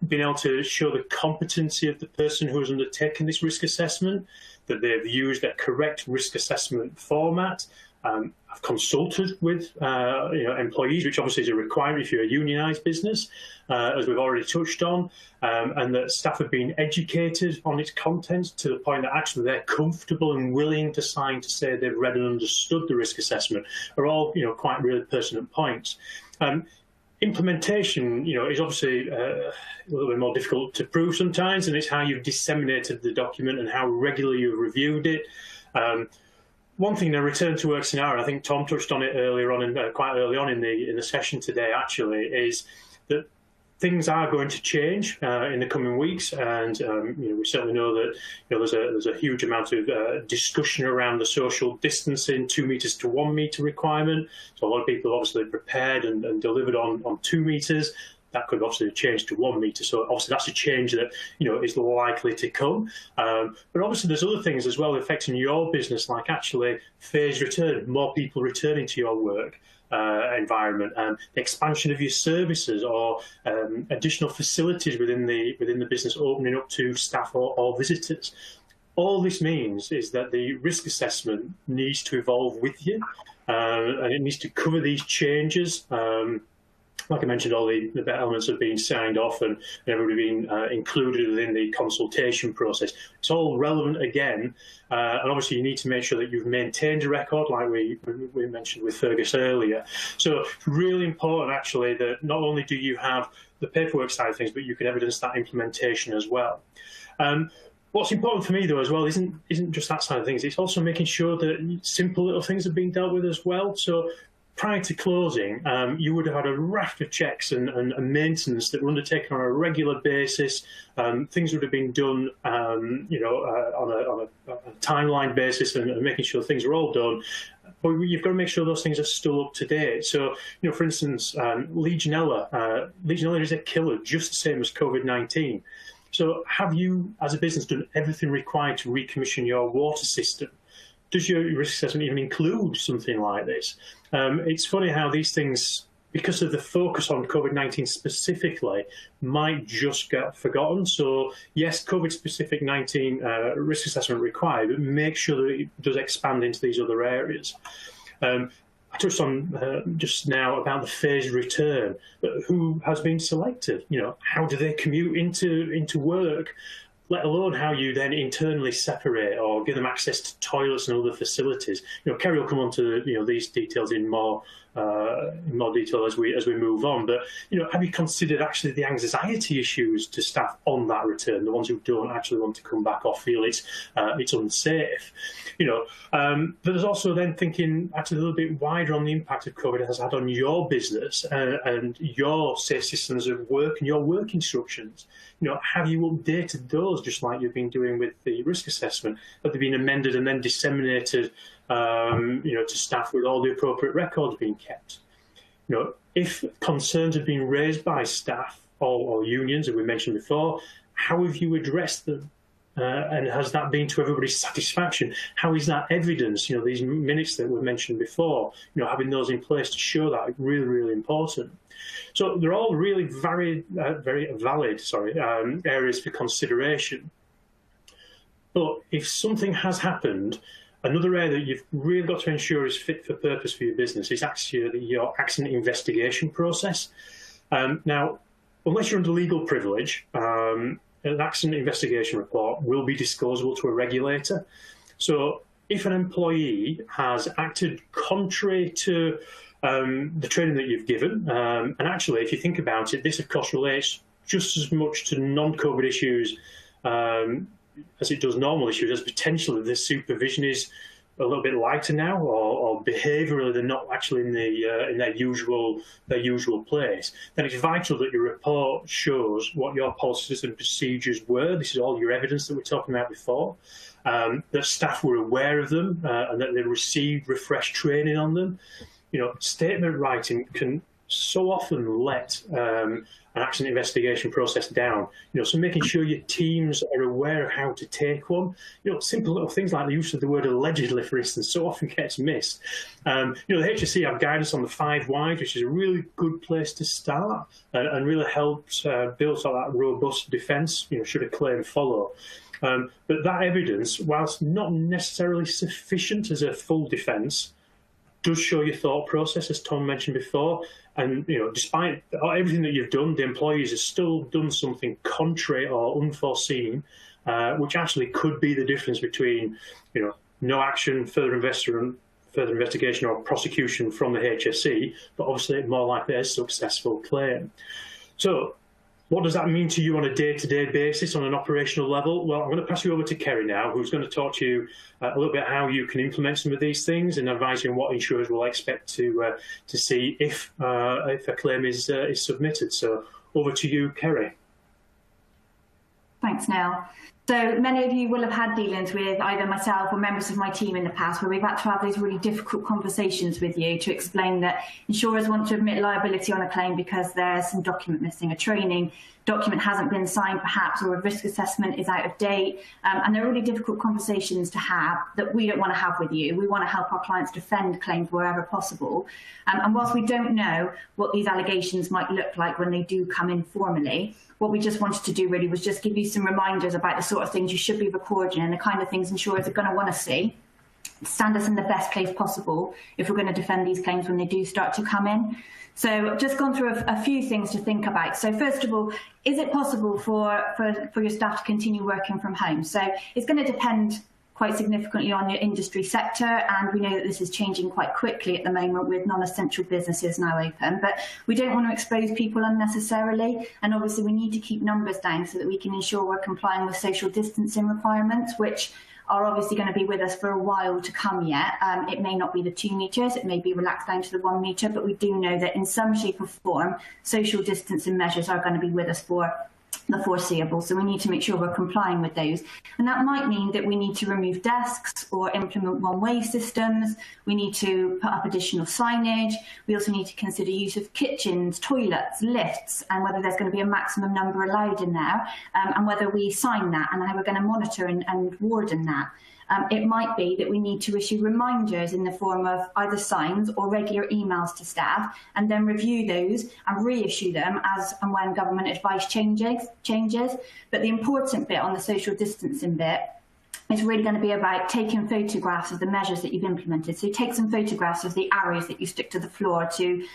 being able to show the competency of the person who has undertaken this risk assessment, that they've used a correct risk assessment format. I've consulted with employees, which obviously is a requirement if you're a unionised business, as we've already touched on, and that staff have been educated on its content to the point that actually they're comfortable and willing to sign to say they've read and understood the risk assessment, are all quite really pertinent points. Implementation, is obviously a little bit more difficult to prove sometimes, and it's how you've disseminated the document and how regularly you've reviewed it. One thing in a return to work scenario, I think Tom touched on it earlier on, quite early on in the session today, actually, is that things are going to change in the coming weeks, and we certainly know that there's a huge amount of discussion around the social distancing 2 meters to 1 meter requirement. So a lot of people have obviously prepared and delivered on 2 meters. That could obviously change to 1 meter. So obviously that's a change that is likely to come. But obviously there's other things as well affecting your business, like actually phased return, more people returning to your work environment, the expansion of your services, or additional facilities within the business opening up to staff or visitors. All this means is that the risk assessment needs to evolve with you, and it needs to cover these changes. Like I mentioned, all the elements have been signed off and everybody being included within the consultation process. It's all relevant again, and obviously you need to make sure that you've maintained a record, like we mentioned with Fergus earlier. So it's really important, actually, that not only do you have the paperwork side of things, but you can evidence that implementation as well. What's important for me, though, as well, isn't just that side of things. It's also making sure that simple little things are being dealt with as well. So prior to closing, you would have had a raft of checks and maintenance that were undertaken on a regular basis. Things would have been done, on a timeline basis, and making sure things are all done. But you've got to make sure those things are still up to date. So, for instance, Legionella is a killer, just the same as COVID-19. So have you, as a business, done everything required to recommission your water system? Does your risk assessment even include something like this? It's funny how these things, because of the focus on COVID-19 specifically, might just get forgotten. So yes, COVID-specific 19 risk assessment required, but make sure that it does expand into these other areas. I touched on just now about the phased return, but who has been selected? How do they commute into work? Let alone how you then internally separate or give them access to toilets and other facilities. Kerry will come on to these details in more detail as we move on. But have you considered actually the anxiety issues to staff on that return, the ones who don't actually want to come back or feel it's unsafe? But there's also then thinking actually a little bit wider on the impact of COVID has had on your business and your safe systems of work and your work instructions. Have you updated those just like you've been doing with the risk assessment? Have they been amended and then disseminated, to staff with all the appropriate records being kept? If concerns have been raised by staff or unions, as we mentioned before, how have you addressed them? And has that been to everybody's satisfaction? How is that evidence? These minutes that were mentioned before, having those in place to show that, really, really important. So they're all really very valid areas for consideration. But if something has happened, Another area that you've really got to ensure is fit for purpose for your business is actually your accident investigation process. Now, unless you're under legal privilege, an accident investigation report will be disclosable to a regulator. So if an employee has acted contrary to the training that you've given, and actually, if you think about it, this of course relates just as much to non-COVID issues as it does normal issues, as potentially the supervision is a little bit lighter now, or behaviourally they're not actually in their usual place, then it's vital that your report shows what your policies and procedures were. This is all your evidence that we're talking about before, that staff were aware of them, and that they received refreshed training on them. You know, statement writing can so often let an accident investigation process down. You know, so making sure your teams are aware of how to take one. You know, simple little things like the use of the word allegedly, for instance, so often gets missed. You know, the HSE have guidance on the 5 whys, which is a really good place to start, and really helps build sort of that robust defence, you know, should a claim follow. But that evidence, whilst not necessarily sufficient as a full defence, does show your thought process, as Tom mentioned before. And, you know, despite everything that you've done, the employees have still done something contrary or unforeseen, which actually could be the difference between, you know, no action, further investigation or prosecution from the HSE, but obviously more likely a successful claim. So what does that mean to you on a day-to-day basis, on an operational level? Well, I'm going to pass you over to Kerry now, who's going to talk to you a little bit how you can implement some of these things and advise you on what insurers will expect to see if a claim is submitted. So over to you, Kerry. Thanks, Neil. So many of you will have had dealings with either myself or members of my team in the past where we've had to have these really difficult conversations with you to explain that insurers want to admit liability on a claim because there's some document missing, a training document hasn't been signed perhaps, or a risk assessment is out of date. And they're really difficult conversations to have that we don't want to have with you. We want to help our clients defend claims wherever possible. And whilst we don't know what these allegations might look like when they do come in formally, what we just wanted to do really was just give you some reminders about the sort of things you should be recording and the kind of things insurers are going to want to see, stand us in the best place possible if we're going to defend these claims when they do start to come in. So I've just gone through a few things to think about. So first of all, is it possible for your staff to continue working from home? So it's going to depend quite significantly on your industry sector, and we know that this is changing quite quickly at the moment with non-essential businesses now open, but we don't want to expose people unnecessarily, and obviously we need to keep numbers down so that we can ensure we're complying with social distancing requirements, which are obviously going to be with us for a while to come yet. It may not be the 2 metres, it may be relaxed down to the 1 metre, but we do know that in some shape or form, social distancing measures are going to be with us for the foreseeable, so we need to make sure we're complying with those. And that might mean that we need to remove desks or implement one-way systems. We need to put up additional signage. We also need to consider use of kitchens, toilets, lifts, and whether there's going to be a maximum number allowed in there, and whether we sign that and how we're going to monitor and warden that. It might be that we need to issue reminders in the form of either signs or regular emails to staff, and then review those and reissue them as and when government advice changes. But the important bit on the social distancing bit is really going to be about taking photographs of the measures that you've implemented. So take some photographs of the arrows that you stick to the floor to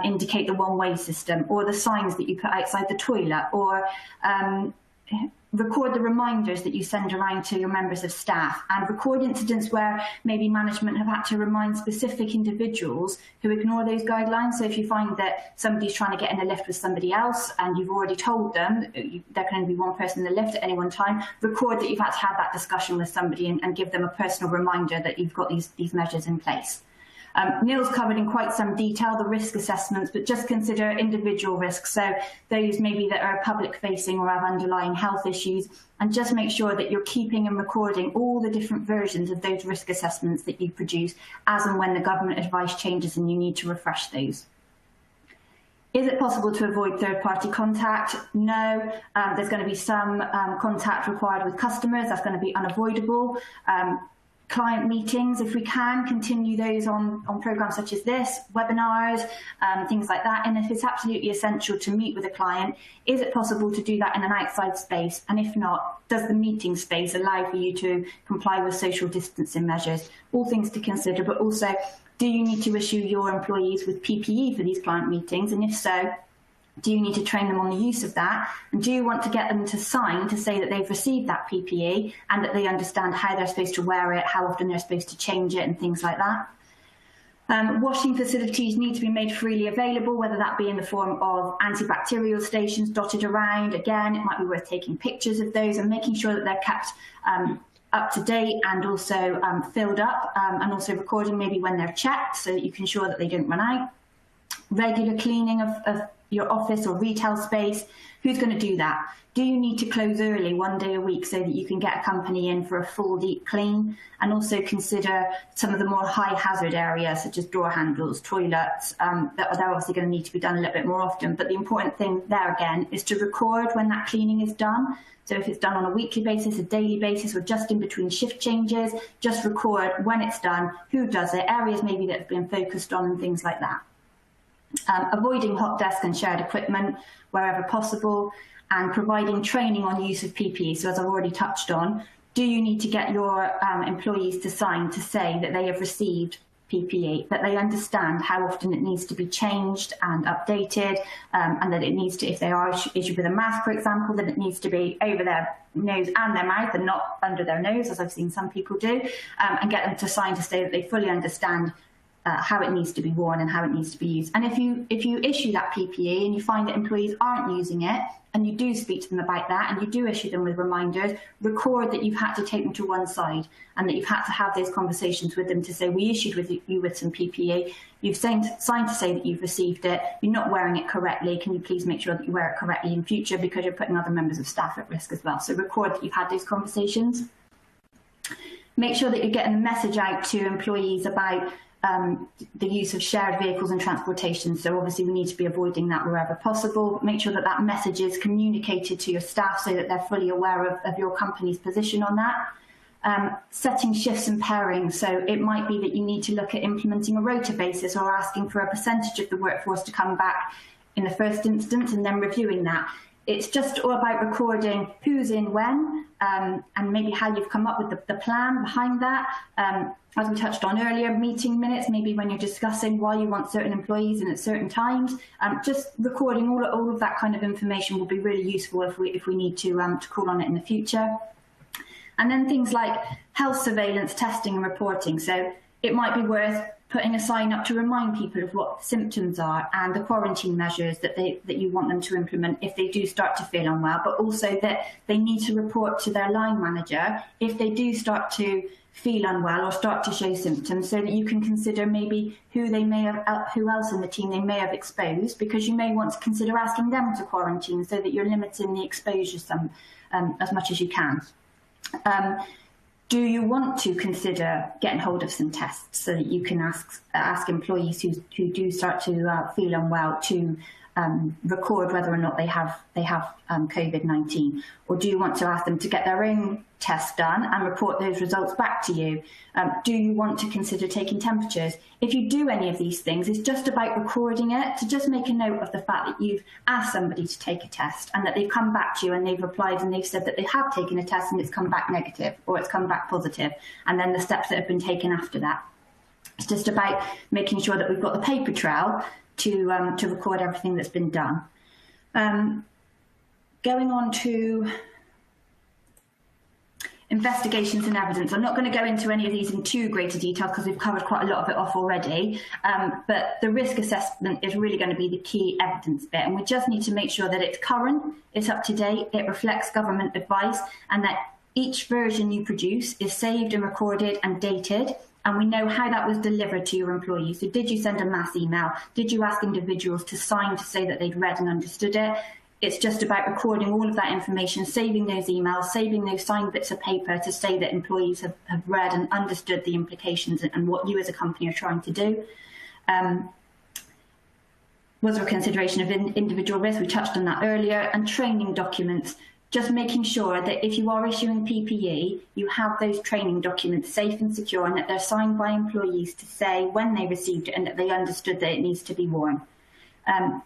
indicate the one-way system, or the signs that you put outside the toilet, or record the reminders that you send around to your members of staff, and record incidents where maybe management have had to remind specific individuals who ignore those guidelines. So if you find that somebody's trying to get in a lift with somebody else and you've already told them there can only be one person in the lift at any one time, record that you've had to have that discussion with somebody and give them a personal reminder that you've got these measures in place. Neil's covered in quite some detail the risk assessments, but just consider individual risks, so those maybe that are public facing or have underlying health issues, and just make sure that you're keeping and recording all the different versions of those risk assessments that you produce as and when the government advice changes and you need to refresh those. Is it possible to avoid third-party contact? No. There's going to be some contact required with customers. That's going to be unavoidable. client meetings, if we can, continue those on programs such as this, webinars, things like that. And if it's absolutely essential to meet with a client, is it possible to do that in an outside space? And if not, does the meeting space allow for you to comply with social distancing measures? All things to consider, but also, do you need to issue your employees with PPE for these client meetings? And if so, do you need to train them on the use of that? And do you want to get them to sign to say that they've received that PPE and that they understand how they're supposed to wear it, how often they're supposed to change it, and things like that? Washing facilities need to be made freely available, whether that be in the form of antibacterial stations dotted around. Again, it might be worth taking pictures of those and making sure that they're kept up to date and also filled up, and also recording maybe when they're checked so that you can ensure that they don't run out. Regular cleaning of your office or retail space. Who's going to do that? Do you need to close early 1 day a week so that you can get a company in for a full deep clean? And also consider some of the more high hazard areas such as door handles, toilets, that they're obviously going to need to be done a little bit more often. But the important thing there again is to record when that cleaning is done. So if it's done on a weekly basis, a daily basis, or just in between shift changes, just record when it's done, who does it, areas maybe that have been focused on, and things like that. Avoiding hot desk and shared equipment wherever possible, and providing training on use of PPE. So as I've already touched on, do you need to get your employees to sign to say that they have received PPE, that they understand how often it needs to be changed and updated, and that it needs to, if they are issued with a mask, for example, that it needs to be over their nose and their mouth and not under their nose, as I've seen some people do, and get them to sign to say that they fully understand how it needs to be worn and how it needs to be used. And if you issue that PPE and you find that employees aren't using it, and you do speak to them about that, and you do issue them with reminders, record that you've had to take them to one side and that you've had to have those conversations with them to say, we issued you with some PPE, you've signed to say that you've received it, you're not wearing it correctly, can you please make sure that you wear it correctly in future, because you're putting other members of staff at risk as well. So record that you've had those conversations. Make sure that you're getting the message out to employees about the use of shared vehicles and transportation. So obviously we need to be avoiding that wherever possible. Make sure that that message is communicated to your staff so that they're fully aware of your company's position on that. Setting shifts and pairings. So it might be that you need to look at implementing a rota basis or asking for a percentage of the workforce to come back in the first instance and then reviewing that. It's just all about recording who's in when, and maybe how you've come up with the plan behind that. As we touched on earlier, meeting minutes, maybe when you're discussing why you want certain employees in at certain times. Just recording all of that kind of information will be really useful if we need to call on it in the future. And then things like health surveillance, testing and reporting. So it might be worth putting a sign up to remind people of what symptoms are and the quarantine measures that you want them to implement if they do start to feel unwell, but also that they need to report to their line manager if they do start to feel unwell or start to show symptoms, so that you can consider maybe who else in the team they may have exposed, because you may want to consider asking them to quarantine so that you're limiting the exposure as much as you can. Do you want to consider getting hold of some tests so that you can ask employees who do start to feel unwell to record whether or not they have COVID-19? Or do you want to ask them to get their own tests done and report those results back to you? Do you want to consider taking temperatures? If you do any of these things, it's just about recording it, to just make a note of the fact that you've asked somebody to take a test and that they've come back to you and they've replied and they've said that they have taken a test and it's come back negative or it's come back positive, and then the steps that have been taken after that. It's just about making sure that we've got the paper trail to record everything that's been done. Going on to investigations and evidence. I'm not going to go into any of these in too great a detail because we've covered quite a lot of it off already, but the risk assessment is really going to be the key evidence bit, and we just need to make sure that it's current, it's up to date, it reflects government advice, and that each version you produce is saved and recorded and dated, and we know how that was delivered to your employees. So did you send a mass email? Did you ask individuals to sign to say that they'd read and understood it? It's just about recording all of that information, saving those emails, saving those signed bits of paper to say that employees have read and understood the implications and what you as a company are trying to do. Was there a consideration of individual risk? We touched on that earlier. And training documents. just making sure that if you are issuing PPE, you have those training documents safe and secure, and that they're signed by employees to say when they received it and that they understood that it needs to be worn.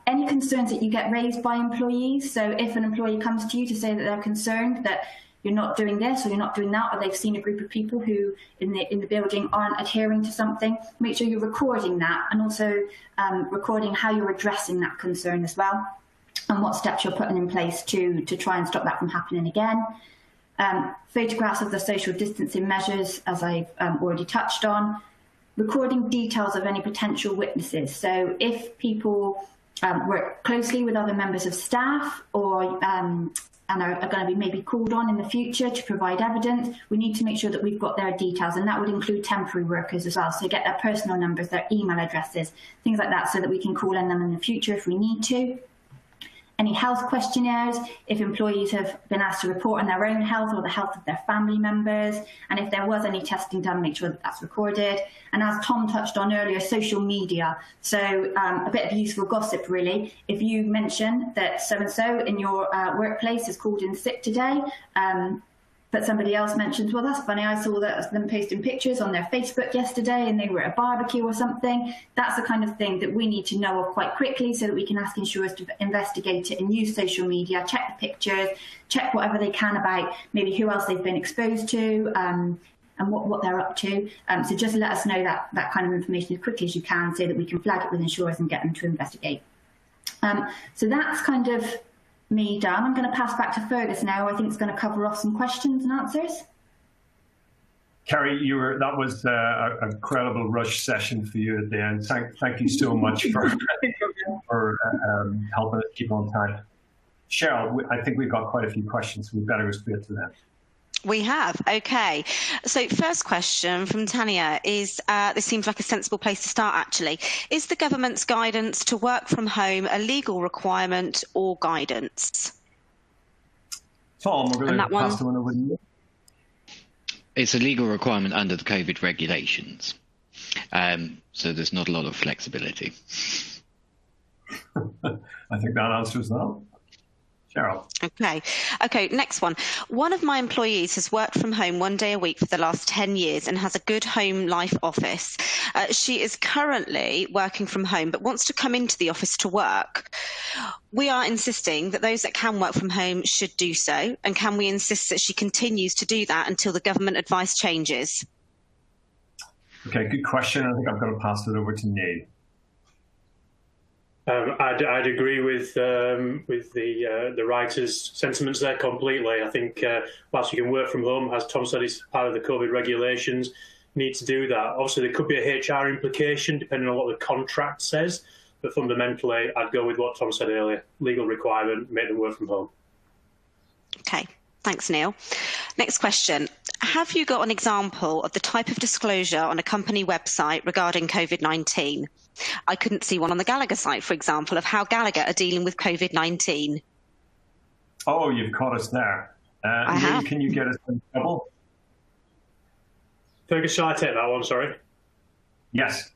Any concerns that you get raised by employees, so if an employee comes to you to say that they're concerned that you're not doing this or you're not doing that, or they've seen a group of people who in the building aren't adhering to something, make sure you're recording that, and also recording how you're addressing that concern as well, and what steps you're putting in place to try and stop that from happening again. Photographs of the social distancing measures, as I've already touched on. Recording details of any potential witnesses. So if people work closely with other members of staff, or and are going to be maybe called on in the future to provide evidence, we need to make sure that we've got their details, and that would include temporary workers as well. So get their personal numbers, their email addresses, things like that, so that we can call on them in the future if we need to. Any health questionnaires, if employees have been asked to report on their own health or the health of their family members, and if there was any testing done, make sure that that's recorded. And as Tom touched on earlier, social media. So a bit of useful gossip, really. If you mention that so-and-so in your workplace is called in sick today, but somebody else mentions, well, that's funny, I saw that them posting pictures on their Facebook yesterday and they were at a barbecue or something. That's the kind of thing that we need to know of quite quickly, so that we can ask insurers to investigate it and use social media, check the pictures, check whatever they can about maybe who else they've been exposed to, and what they're up to. So just let us know that kind of information as quickly as you can, so that we can flag it with insurers and get them to investigate. So that's kind of me done. I'm going to pass back to Fergus now. I think it's going to cover off some questions and answers. Kerry, that was a incredible rush session for you at the end. Thank you so much for helping us keep on time. Cheryl, I think we've got quite a few questions, so we better go straight to them. We have. Okay. So first question from Tanya is, this seems like a sensible place to start actually. Is the government's guidance to work from home a legal requirement or guidance? Tom, we're going to pass the one over to you. It's a legal requirement under the COVID regulations. So there's not a lot of flexibility. I think that answers that. Cheryl. Okay, next one. One of my employees has worked from home 1 day a week for the last 10 years and has a good home life office. She is currently working from home but wants to come into the office to work. We are insisting that those that can work from home should do so, and can we insist that she continues to do that until the government advice changes? Okay, good question. I think I'm going to pass it over to Neil. I'd agree with the writer's sentiments there completely. I think whilst you can work from home, as Tom said, it's part of the COVID regulations, need to do that. Obviously, there could be a HR implication depending on what the contract says, but fundamentally, I'd go with what Tom said earlier: legal requirement, make them work from home. Okay, thanks, Neil. Next question. Have you got an example of the type of disclosure on a company website regarding COVID-19? I couldn't see one on the Gallagher site, for example, of how Gallagher are dealing with COVID-19. Oh, you've caught us there. Neil, can you get us in trouble? Fergus, shall I take that one? Sorry. Yes.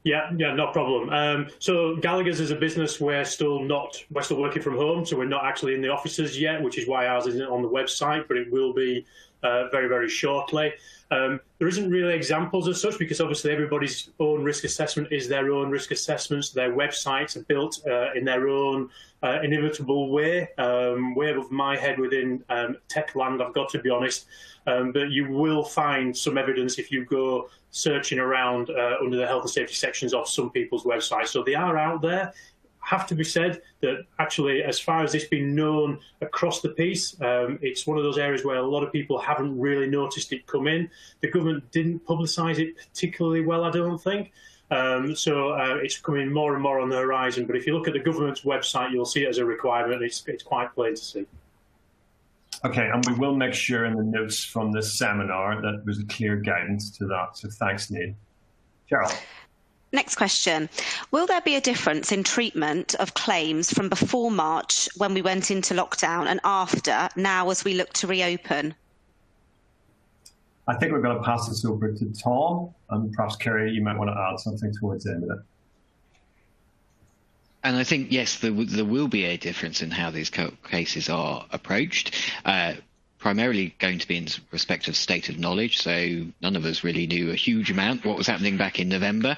Yeah, no problem. So Gallagher's is a business we're still working from home, so we're not actually in the offices yet, which is why ours isn't on the website, but it will be very, very shortly. There isn't really examples as such, because obviously everybody's own risk assessment is their own risk assessments. Their websites are built in their own inimitable way, way above my head within tech land, I've got to be honest. But you will find some evidence if you go searching around under the health and safety sections of some people's websites. So they are out there. Have to be said that actually, as far as it's been known across the piece, it's one of those areas where a lot of people haven't really noticed it come in. The government didn't publicise it particularly well, I don't think. So it's coming more and more on the horizon. But if you look at the government's website, you'll see it as a requirement. It's quite plain to see. Okay, and we will make sure in the notes from this seminar that there's a clear guidance to that. So thanks, Neil. Cheryl. Next question. Will there be a difference in treatment of claims from before March when we went into lockdown and after, now as we look to reopen? I think we're going to pass this over to Tom, and perhaps Kerry, you might want to add something towards the end of And I think, yes, there will be a difference in how these cases are approached. Primarily going to be in respect of state of knowledge. So none of us really knew a huge amount what was happening back in November,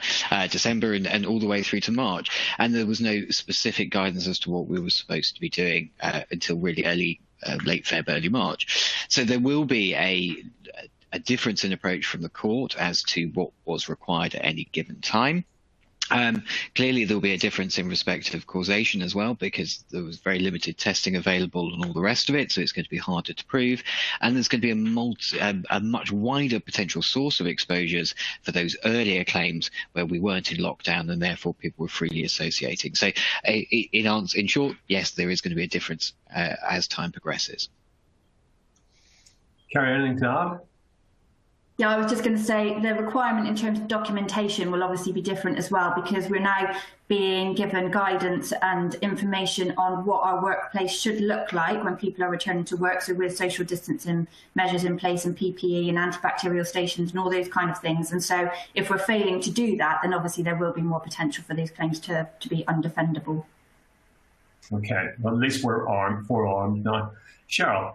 December, and all the way through to March. And there was no specific guidance as to what we were supposed to be doing until really late Feb, early March. So there will be a difference in approach from the court as to what was required at any given time. Clearly, there'll be a difference in respect of causation as well, because there was very limited testing available and all the rest of it, so it's going to be harder to prove. And there's going to be a much wider potential source of exposures for those earlier claims where we weren't in lockdown and therefore people were freely associating. So in short, yes, there is going to be a difference as time progresses. Kerry, anything to add? Yeah, I was just going to say the requirement in terms of documentation will obviously be different as well, because we're now being given guidance and information on what our workplace should look like when people are returning to work. So with social distancing measures in place and PPE and antibacterial stations and all those kind of things. And so if we're failing to do that, then obviously there will be more potential for these claims to be undefendable. Okay, well, at least we're forearmed now. Cheryl.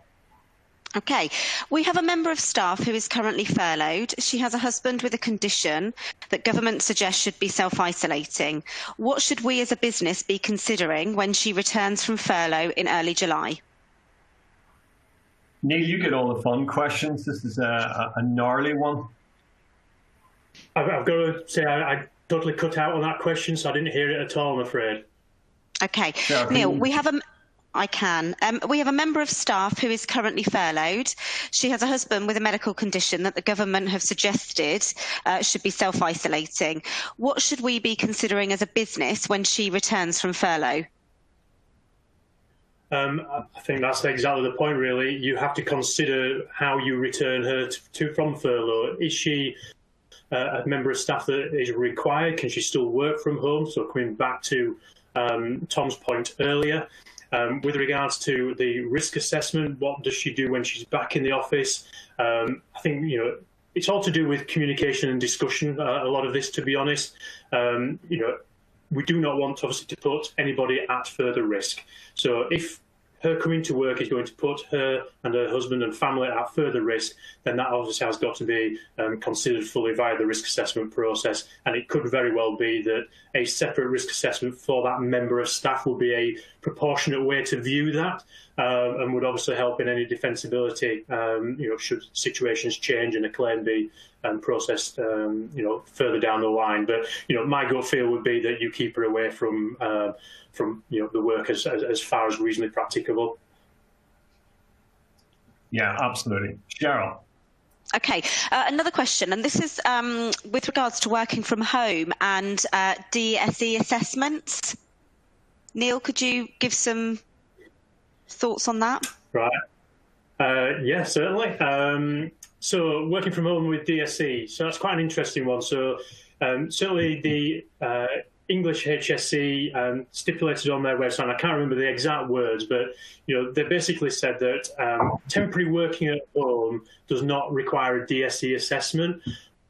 Okay, we have a member of staff who is currently furloughed. She has a husband with a condition that government suggests should be self-isolating. What should we as a business be considering when she returns from furlough in early July? Neil, you get all the fun questions. This is a gnarly one. I've got to say I totally cut out on that question, so I didn't hear it at all, I'm afraid. Okay, Sarah, Neil, we have a member of staff who is currently furloughed. She has a husband with a medical condition that the government have suggested should be self-isolating. What should we be considering as a business when she returns from furlough? I think that's exactly the point, really. You have to consider how you return her from furlough. Is she a member of staff that is required? Can she still work from home? So coming back to Tom's point earlier, with regards to the risk assessment, what does she do when she's back in the office? I think, it's all to do with communication and discussion, a lot of this, to be honest. We do not want, obviously, to put anybody at further risk. So if her coming to work is going to put her and her husband and family at further risk, then that obviously has got to be considered fully via the risk assessment process. And it could very well be that a separate risk assessment for that member of staff will be a proportionate way to view that, and would obviously help in any defensibility, should situations change and a claim be processed, further down the line. But, my gut feel would be that you keep her away from the work as far as reasonably practicable. Yeah, absolutely. Cheryl. Okay, another question, and this is with regards to working from home and DSE assessments. Neil, could you give some thoughts on that? Right. Yeah, certainly. So working from home with DSE, so that's quite an interesting one. So certainly the English HSE stipulated on their website, and I can't remember the exact words, but they basically said that temporary working at home does not require a DSE assessment.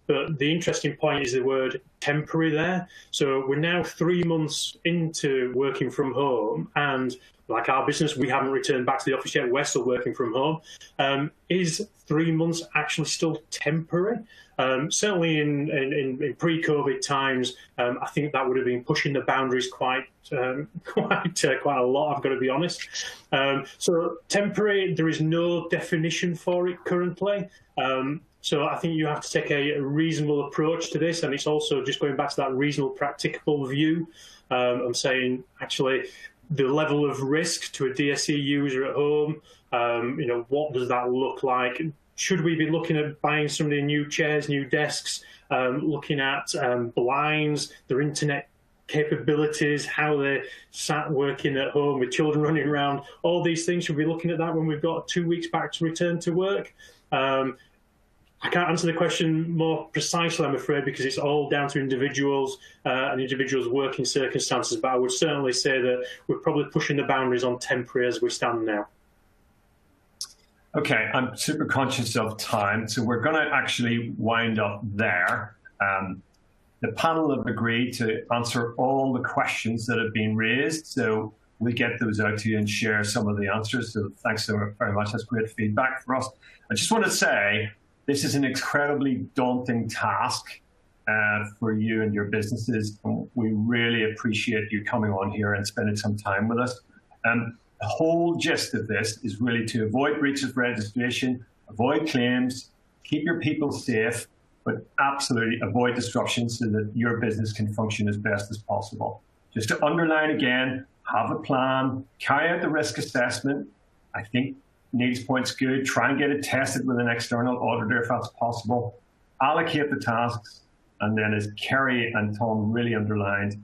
But the interesting point is the word temporary there. So we're now 3 months into working from home, and like our business, we haven't returned back to the office yet. We're still working from home. Is 3 months actually still temporary? Certainly in pre-COVID times, I think that would have been pushing the boundaries quite a lot, I've got to be honest. So temporary, there is no definition for it currently. So I think you have to take a reasonable approach to this, and it's also just going back to that reasonable, practicable view. I'm saying, actually, the level of risk to a DSE user at home, what does that look like? Should we be looking at buying somebody new chairs, new desks, looking at blinds, their internet capabilities, how they're sat working at home with children running around, all these things? Should we be looking at that when we've got 2 weeks back to return to work? I can't answer the question more precisely, I'm afraid, because it's all down to individuals and individuals' working circumstances. But I would certainly say that we're probably pushing the boundaries on temporary as we stand now. Okay, I'm super conscious of time, so we're going to actually wind up there. The panel have agreed to answer all the questions that have been raised, so we'll get those out to you and share some of the answers. So thanks so very much. That's great feedback for us. I just want to say this is an incredibly daunting task for you and your businesses. We really appreciate you coming on here and spending some time with us. The whole gist of this is really to avoid breaches of registration, avoid claims, keep your people safe, but absolutely avoid disruption so that your business can function as best as possible. Just to underline again, have a plan, carry out the risk assessment. I think Neil's point's good. Try and get it tested with an external auditor if that's possible. Allocate the tasks, and then as Kerry and Tom really underlined,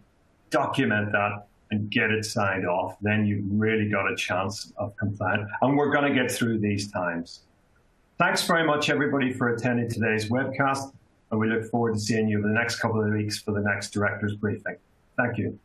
document that and get it signed off. Then you've really got a chance of compliance. And we're going to get through these times. Thanks very much, everybody, for attending today's webcast, and we look forward to seeing you over the next couple of weeks for the next director's briefing. Thank you.